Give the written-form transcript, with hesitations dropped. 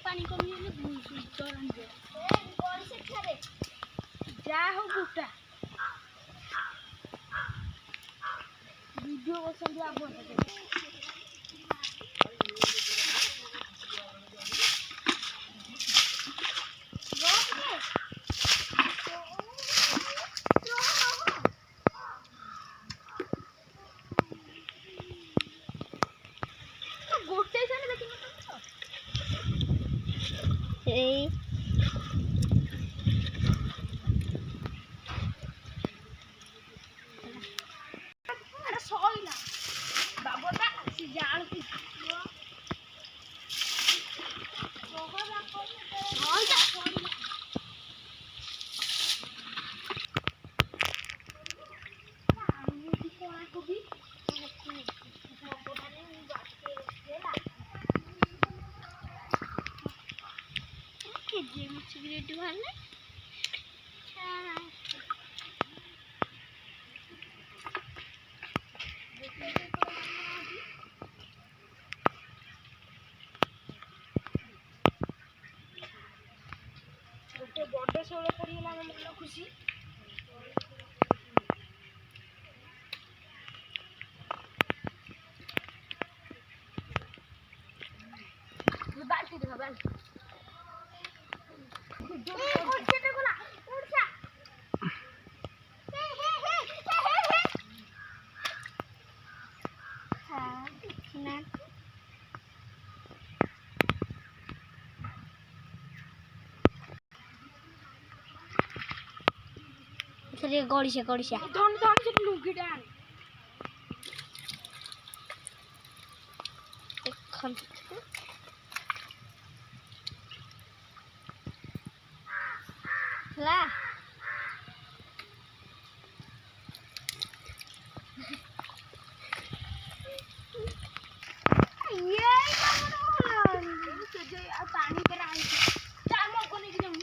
पानी कमी जा हो गुटा वीडियो बसंदी आप गोटे से देखिन ए अरे सोइला बाबूटा सी जाल की हां जा जे मछ ग्रेड वाले गोटे बड़े शोल पड़गला मन खुशी बाल्टी देखा बाल्टी चलिए गौड़ी से धन से लुंगी डाल ला ये पानी पर आई चल को लेके जाऊं